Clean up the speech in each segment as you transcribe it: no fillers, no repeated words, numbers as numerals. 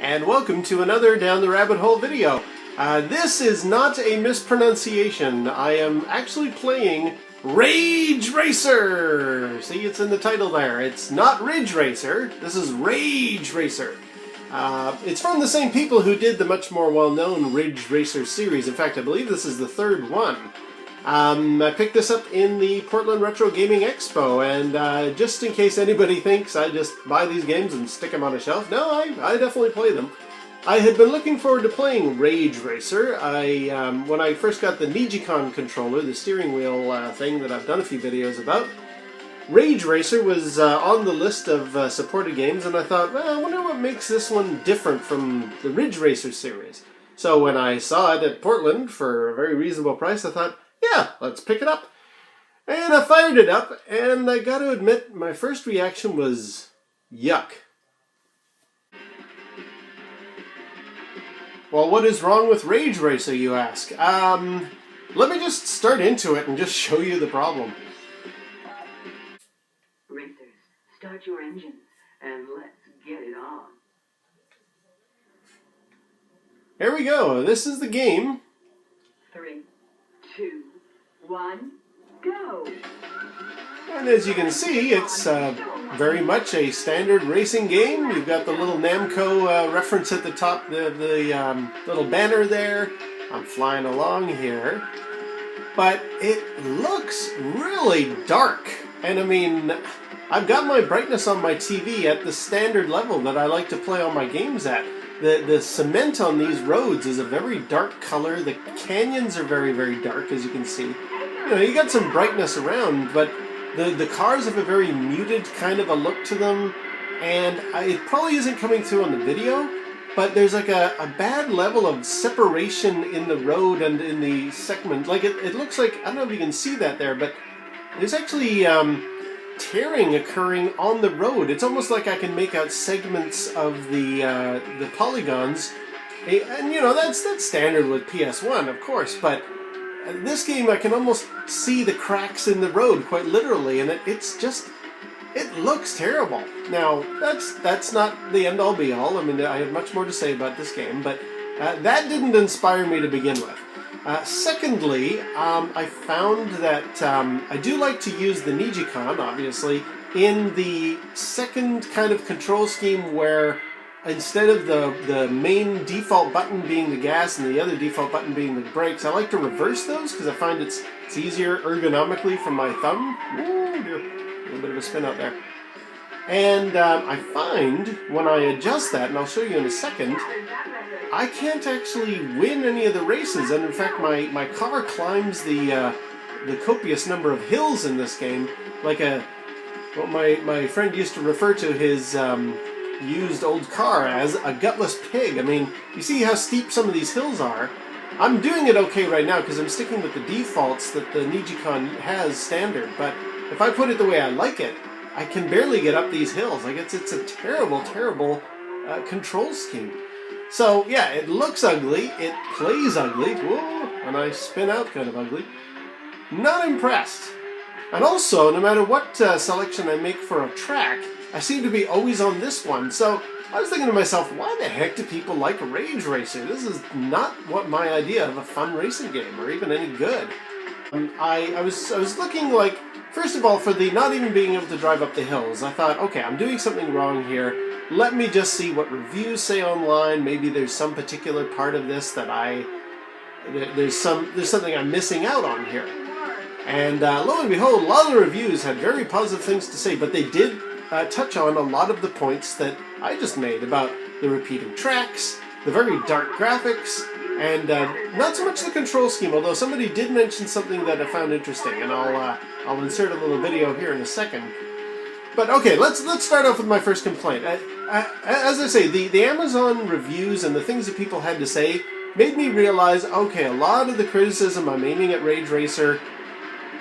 and welcome to another Down the Rabbit Hole video. This is not a mispronunciation. I am actually playing Rage Racer! See, it's in the title there. It's not Ridge Racer, this is Rage Racer. It's from the same people who did the much more well-known Ridge Racer series. In fact, I believe this is the third one. I picked this up in the Portland Retro Gaming Expo, and just in case anybody thinks I just buy these games and stick them on a shelf, no, I definitely play them. I had been looking forward to playing Rage Racer. When I first got the Nijicon controller, the steering wheel thing that I've done a few videos about, Rage Racer was on the list of supported games, and I thought, well, I wonder what makes this one different from the Ridge Racer series. So when I saw it at Portland for a very reasonable price, I thought, yeah, let's pick it up. And I fired it up, and I gotta admit, my first reaction was yuck. Well, what is wrong with Rage Racer, you ask? Let me just start into it and just show you the problem. Racers, start your engines, and let's get it on. Here we go, this is the game. 3, 2, 1, go! And as you can see, it's very much a standard racing game. You've got the little Namco reference at the top, the little banner there. I'm flying along here. But it looks really dark. And I mean, I've got my brightness on my TV at the standard level that I like to play all my games at. The cement on these roads is a very dark color. The canyons are very, very dark, as you can see. You know, you got some brightness around, but the cars have a very muted kind of a look to them, and it probably isn't coming through on the video, but there's like a bad level of separation in the road and in the segment. Like it looks like, I don't know if you can see that there, but there's actually tearing occurring on the road. It's almost like I can make out segments of the polygons, and you know, that's standard with PS1, of course, but this game I can almost see the cracks in the road, quite literally, and it looks terrible. Now, that's not the end-all be-all. I mean, I have much more to say about this game, but that didn't inspire me to begin with. Secondly, I found that I do like to use the Nijicon, obviously, in the second kind of control scheme where instead of the main default button being the gas and the other default button being the brakes, I like to reverse those because I find it's easier ergonomically from my thumb. Ooh, dear. A little bit of a spin out there. And I find when I adjust that, and I'll show you in a second, I can't actually win any of the races. And in fact, my car climbs the copious number of hills in this game like what my friend used to refer to his used old car as a gutless pig. I mean, you see how steep some of these hills are. I'm doing it okay right now because I'm sticking with the defaults that the Nijicon has standard, but if I put it the way I like it, I can barely get up these hills. Like it's a terrible, terrible control scheme. So yeah, it looks ugly, it plays ugly, whoa, and I spin out kind of ugly. Not impressed. And also, no matter what selection I make for a track, I seem to be always on this one, so I was thinking to myself, why the heck do people like Rage Racer? This is not what my idea of a fun racing game, or even any good. I was looking like, first of all, for the not even being able to drive up the hills, I thought, okay, I'm doing something wrong here. Let me just see what reviews say online. Maybe there's some particular part of this that there's something I'm missing out on here. And lo and behold, a lot of the reviews had very positive things to say, but they did touch on a lot of the points that I just made about the repeating tracks, the very dark graphics, and not so much the control scheme, although somebody did mention something that I found interesting, and I'll insert a little video here in a second. But okay, let's start off with my first complaint. As I say, the Amazon reviews and the things that people had to say made me realize, okay, a lot of the criticism I'm aiming at Rage Racer,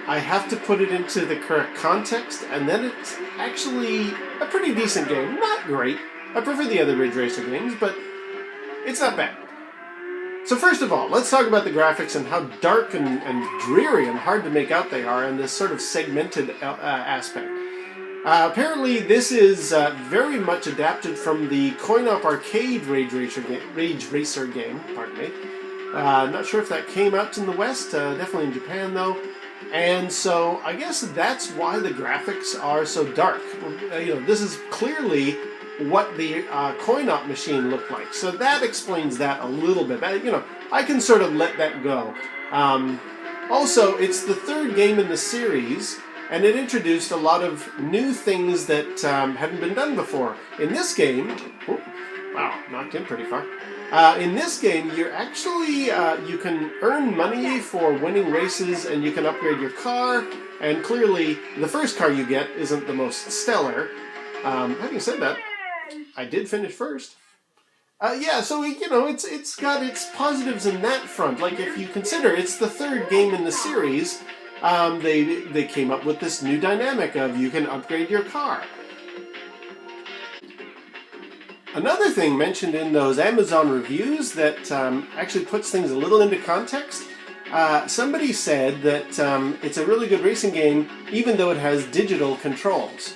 I have to put it into the correct context, and then it's actually a pretty decent game. Not great. I prefer the other Ridge Racer games, but it's not bad. So first of all, let's talk about the graphics and how dark and dreary and hard to make out they are in this sort of segmented aspect. Apparently, this is very much adapted from the coin-op arcade Rage Racer game. Pardon me. Not sure if that came out in the West. Definitely in Japan, though. And so I guess that's why the graphics are so dark. This is clearly what the coin-op machine looked like. So that explains that a little bit. I can sort of let that go. Also, it's the third game in the series, and it introduced a lot of new things that hadn't been done before. In this game, wow, knocked in pretty far. In this game, you're actually, you can earn money for winning races, and you can upgrade your car, and clearly the first car you get isn't the most stellar. Having said that, I did finish first. Yeah, so, it's got its positives in that front. Like, if you consider it's the third game in the series, they came up with this new dynamic of you can upgrade your car. Another thing mentioned in those Amazon reviews that actually puts things a little into context, somebody said that it's a really good racing game even though it has digital controls.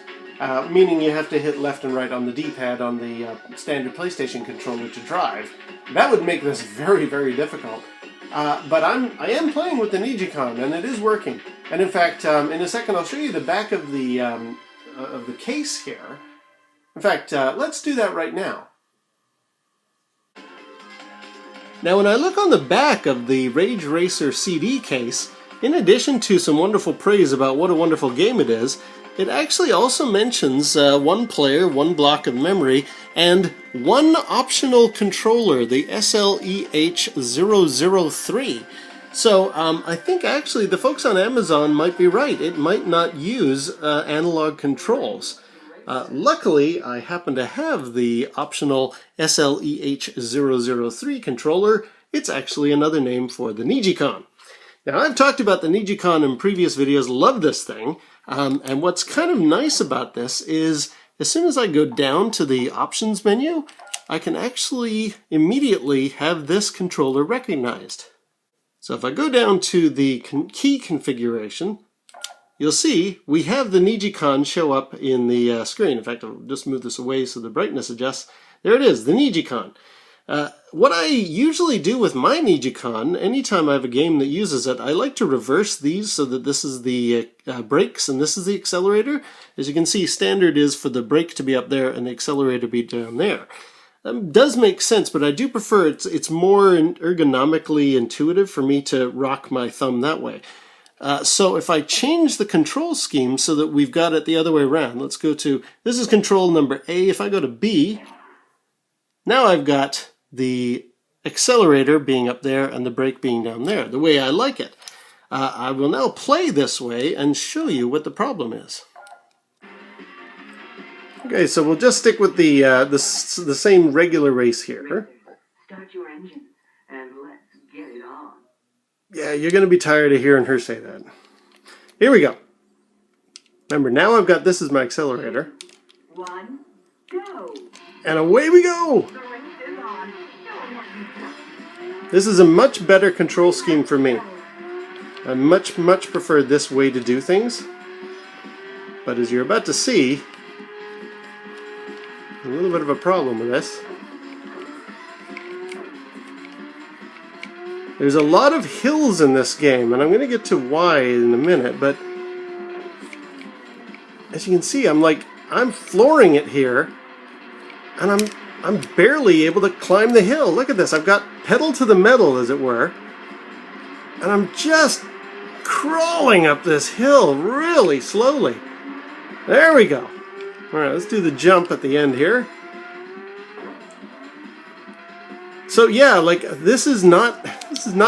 Meaning you have to hit left and right on the D-pad on the standard PlayStation controller to drive. That would make this very, very difficult. But I am playing with the Nijicon, and it is working. And in fact, in a second I'll show you the back of the case here. In fact, let's do that right now. Now when I look on the back of the Rage Racer CD case, in addition to some wonderful praise about what a wonderful game it is, it actually also mentions one player, one block of memory, and one optional controller, the SLEH003. So I think actually the folks on Amazon might be right. It might not use analog controls. Luckily, I happen to have the optional SLEH003 controller. It's actually another name for the Nijicon. Now, I've talked about the Nijicon in previous videos, love this thing, and what's kind of nice about this is as soon as I go down to the options menu, I can actually immediately have this controller recognized. So if I go down to the key configuration, you'll see we have the Nijicon show up in the screen. In fact, I'll just move this away so the brightness adjusts. There it is, the Nijicon. What I usually do with my Nijicon, anytime I have a game that uses it, I like to reverse these so that this is the brakes and this is the accelerator. As you can see, standard is for the brake to be up there and the accelerator to be down there. Does make sense, but I do prefer it's more ergonomically intuitive for me to rock my thumb that way. So if I change the control scheme so that we've got it the other way around, let's go to, this is control number A. If I go to B, now I've got the accelerator being up there and the brake being down there, the way I like it. I will now play this way and show you what the problem is. Okay, so we'll just stick with the same regular race here. Start your engines and let's get it on. Yeah, you're going to be tired of hearing her say that. Here we go. Remember, now I've got this as my accelerator. 1, go! And away we go! The race is on. This is a much better control scheme for me. I much prefer this way to do things. But as you're about to see, a little bit of a problem with this. There's a lot of hills in this game, and I'm going to get to why in a minute, but as you can see, I'm flooring it here, and I'm barely able to climb the hill. Look at this. I've got pedal to the metal, as it were, and I'm just crawling up this hill really slowly. There we go. All right, let's do the jump at the end here. So yeah, like this is not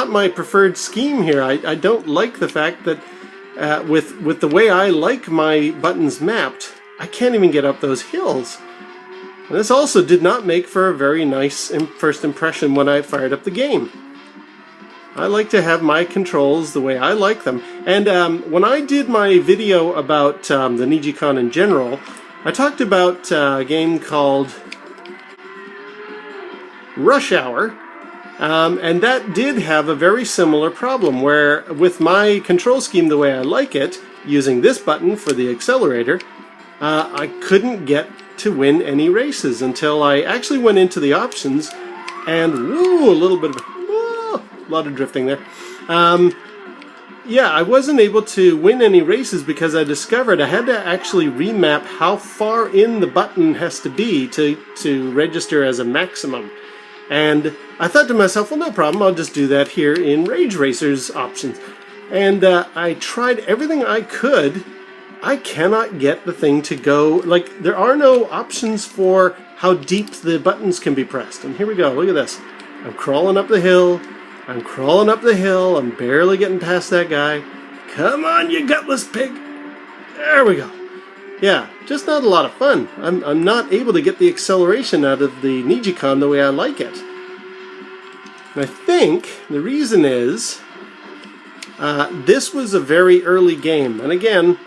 my preferred scheme here. I don't like the fact that with the way I like my buttons mapped, I can't even get up those hills. And this also did not make for a very nice first impression when I fired up the game. I like to have my controls the way I like them. And when I did my video about the Nijicon in general, I talked about a game called Rush Hour, and that did have a very similar problem where with my control scheme the way I like it, using this button for the accelerator, I couldn't get to win any races until I actually went into the options, and woo, a little bit of a lot of drifting there. Yeah, I wasn't able to win any races because I discovered I had to actually remap how far in the button has to be to register as a maximum. And I thought to myself, well, no problem, I'll just do that here in Rage Racer's options. And I tried everything I could. I cannot get the thing to go, like, there are no options for how deep the buttons can be pressed. And here we go, look at this. I'm crawling up the hill. I'm crawling up the hill. I'm barely getting past that guy. Come on, you gutless pig. There we go. Yeah, just not a lot of fun. I'm not able to get the acceleration out of the Nijicon the way I like it. And I think the reason is this was a very early game. And again,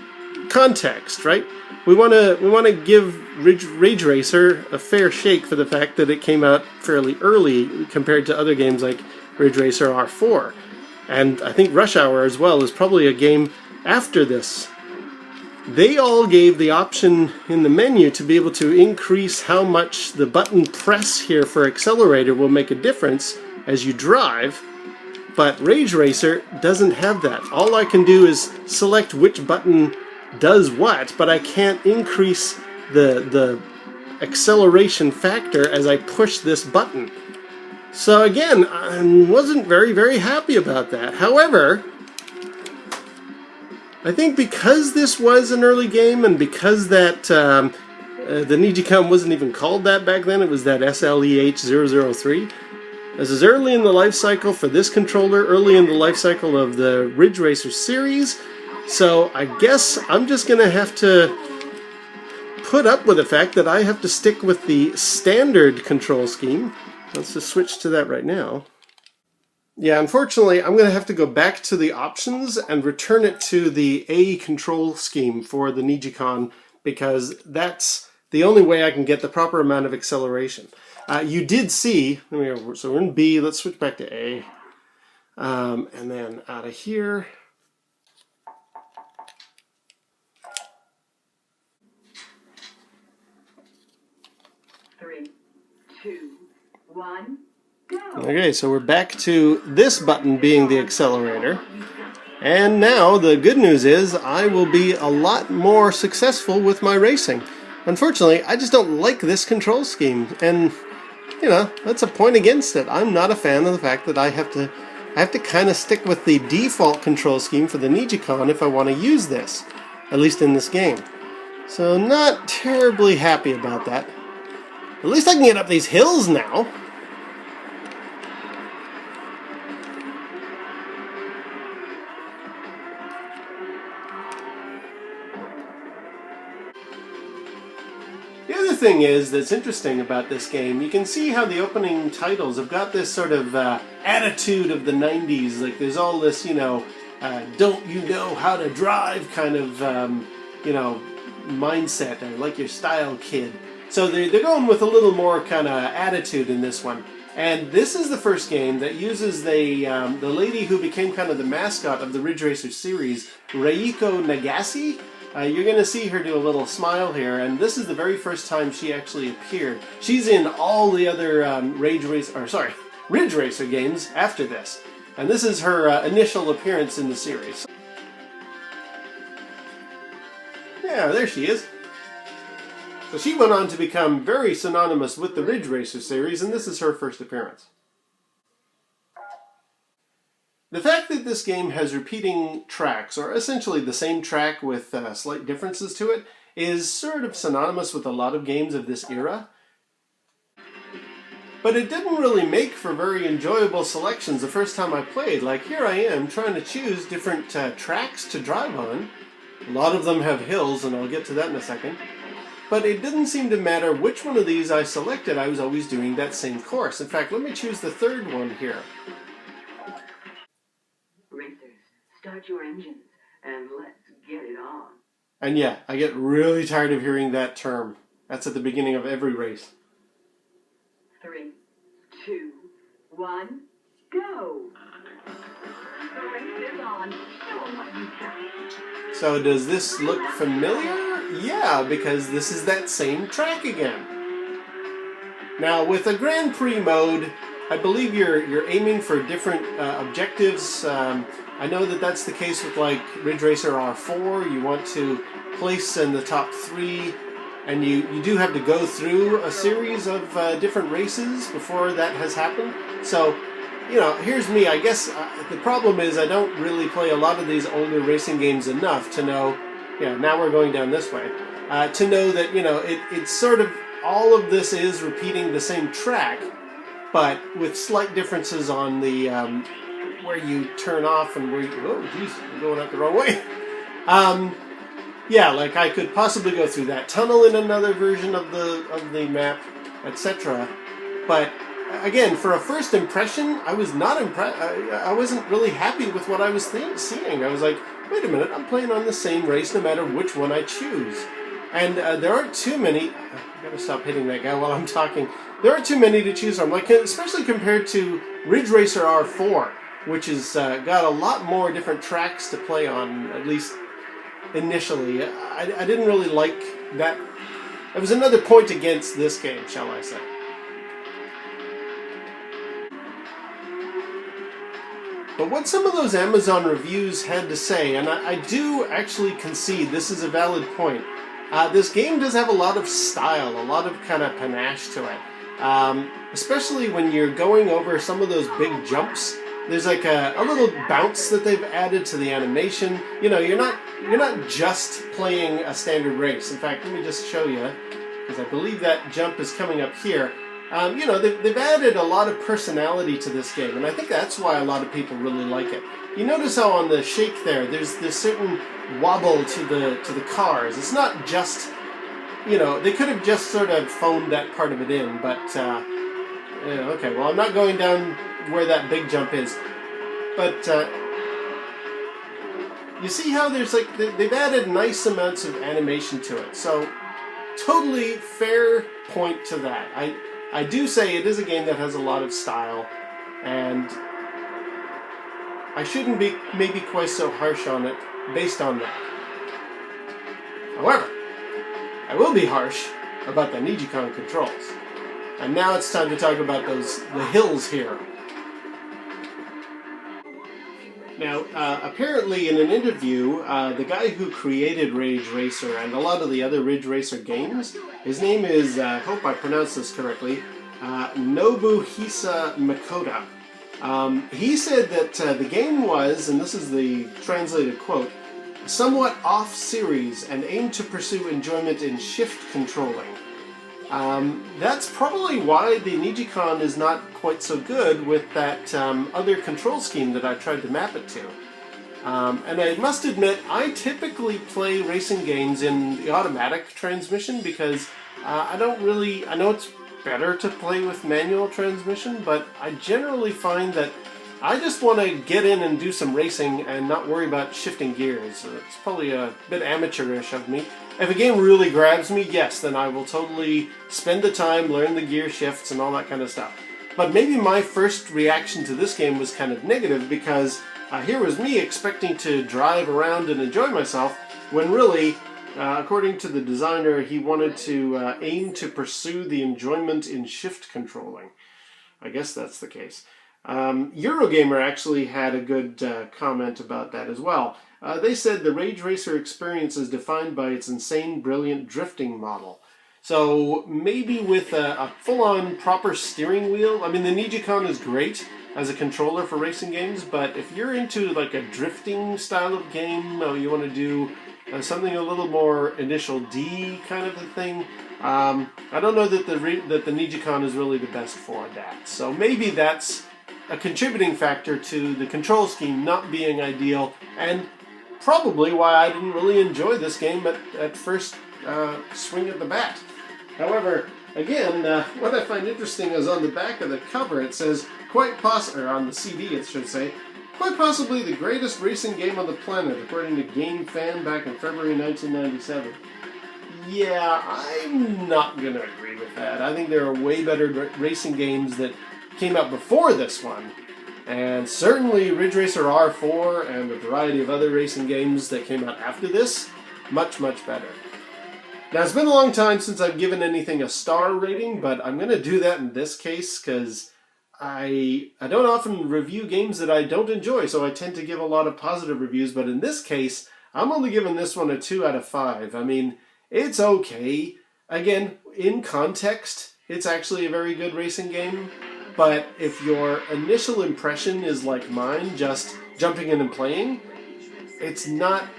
context, right? We want to give Rage Racer a fair shake for the fact that it came out fairly early compared to other games like Ridge Racer R4. And I think Rush Hour as well is probably a game after this. They all gave the option in the menu to be able to increase how much the button press here for accelerator will make a difference as you drive. But Rage Racer doesn't have that. All I can do is select which button does what, but I can't increase the acceleration factor as I push this button. So again, I wasn't very happy about that. However, I think because this was an early game and because that the Nijicon wasn't even called that back then, it was that SLEH003. This is early in the life cycle for this controller, early in the life cycle of the Ridge Racer series. So I guess I'm just going to have to put up with the fact that I have to stick with the standard control scheme. Let's just switch to that right now. Yeah, unfortunately, I'm going to have to go back to the options and return it to the A control scheme for the Nijicon because that's the only way I can get the proper amount of acceleration. You did see, so we're in B, let's switch back to A. And then out of here. Three, two, one, go. Okay, so we're back to this button being the accelerator. And now the good news is I will be a lot more successful with my racing. Unfortunately, I just don't like this control scheme. And, you know, that's a point against it. I'm not a fan of the fact that I have to kind of stick with the default control scheme for the Nijicon if I want to use this. At least in this game. So not terribly happy about that. At least I can get up these hills now. The other thing is that's interesting about this game, you can see how the opening titles have got this sort of attitude of the 90s. Like there's all this, you know, don't you know how to drive kind of, you know, mindset, or like your style kid. So they're going with a little more kind of attitude in this one. And this is the first game that uses the lady who became kind of the mascot of the Ridge Racer series, Reiko Nagase. You're going to see her do a little smile here, and this is the very first time she actually appeared. She's in all the other Ridge Racer games after this. And this is her initial appearance in the series. Yeah, there she is. So she went on to become very synonymous with the Ridge Racer series, and this is her first appearance. The fact that this game has repeating tracks, or essentially the same track with slight differences to it, is sort of synonymous with a lot of games of this era. But it didn't really make for very enjoyable selections the first time I played. Like here I am trying to choose different tracks to drive on. A lot of them have hills, and I'll get to that in a second. But it didn't seem to matter which one of these I selected, I was always doing that same course. In fact, let me choose the third one here. Racers, start your engines and let's get it on. And yeah, I get really tired of hearing that term. That's at the beginning of every race. 3, 2, 1, go! race is on. Show 'em what you got. So does this look familiar? Yeah, because this is that same track again. Now with a Grand Prix mode, I believe you're aiming for different objectives. I know that that's the case with like Ridge Racer R4. You want to place in the top 3, and you do have to go through a series of different races before that has happened. So, you know, here's me. I guess the problem is I don't really play a lot of these older racing games enough to know, yeah, now we're going down this way, to know that, you know, it's sort of, all of this is repeating the same track, but with slight differences on the where you turn off and where you, oh geez, I'm going out the wrong way. Yeah, like I could possibly go through that tunnel in another version of the map, etc. But again, for a first impression, I was not impressed. I wasn't really happy with what I was seeing. I was like, wait a minute, I'm playing on the same race no matter which one I choose. And there aren't too many. I gotta stop hitting that guy while I'm talking. There aren't too many to choose from, like especially compared to Ridge Racer R4, which has got a lot more different tracks to play on, at least initially. I didn't really like that. It was another point against this game, shall I say. But what some of those Amazon reviews had to say, and I do actually concede this is a valid point, this game does have a lot of style, a lot of kind of panache to it. Especially when you're going over some of those big jumps. There's like a little bounce that they've added to the animation. You know, you're not just playing a standard race. In fact, let me just show you, because I believe that jump is coming up here. You know, they've added a lot of personality to this game, and I think that's why a lot of people really like it. You notice how on the shake there's this certain wobble to the cars. It's not just, you know, they could have just sort of phoned that part of it in, but yeah, okay, well, I'm not going down where that big jump is, but you see how there's like, they've added nice amounts of animation to it, so totally fair point to that. I do say it is a game that has a lot of style, and I shouldn't be maybe quite so harsh on it based on that. However, I will be harsh about the Nijicon controls. And now it's time to talk about the hills here. Now, apparently in an interview, the guy who created Ridge Racer and a lot of the other Ridge Racer games, his name is, I hope I pronounced this correctly, Nobuhisa Makoda. He said that the game was, and this is the translated quote, somewhat off-series and aimed to pursue enjoyment in shift controlling. That's probably why the Nijicon is not quite so good with that other control scheme that I tried to map it to. And I must admit, I typically play racing games in the automatic transmission because I know it's better to play with manual transmission, but I generally find that I just want to get in and do some racing and not worry about shifting gears. It's probably a bit amateurish of me. If a game really grabs me, yes, then I will totally spend the time, learn the gear shifts and all that kind of stuff. But maybe my first reaction to this game was kind of negative because here was me expecting to drive around and enjoy myself when really, according to the designer, he wanted to aim to pursue the enjoyment in shift controlling. I guess that's the case. Eurogamer actually had a good comment about that as well. They said the Ridge Racer experience is defined by its insane, brilliant drifting model. So maybe with a full-on proper steering wheel, I mean the Nijicon is great as a controller for racing games, but if you're into like a drifting style of game, you want to do something a little more initial D kind of a thing, I don't know that the Nijicon is really the best for that. So maybe that's a contributing factor to the control scheme not being ideal, and probably why I didn't really enjoy this game at first swing of the bat. However, again, what I find interesting is on the back of the cover it says, or on the CD it should say, quite possibly the greatest racing game on the planet, according to Game Fan back in February 1997. Yeah, I'm not going to agree with that. I think there are way better racing games that came out before this one, And certainly Ridge Racer R4 and a variety of other racing games that came out after this, much, much better. Now, it's been a long time since I've given anything a star rating, but I'm going to do that in this case because I don't often review games that I don't enjoy, so I tend to give a lot of positive reviews, but in this case, I'm only giving this one a 2 out of 5. I mean, it's okay. Again, in context, it's actually a very good racing game, but if your initial impression is like mine, just jumping in and playing, it's not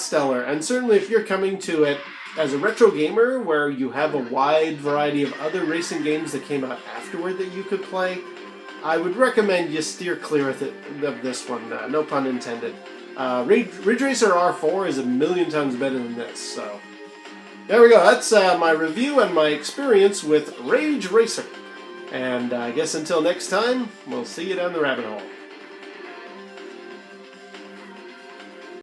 stellar. And certainly if you're coming to it as a retro gamer, where you have a wide variety of other racing games that came out afterward that you could play, I would recommend you steer clear of this one. No pun intended. Ridge Racer R4 is a million times better than this. So there we go. That's my review and my experience with Ridge Racer. And I guess until next time, we'll see you down the rabbit hole.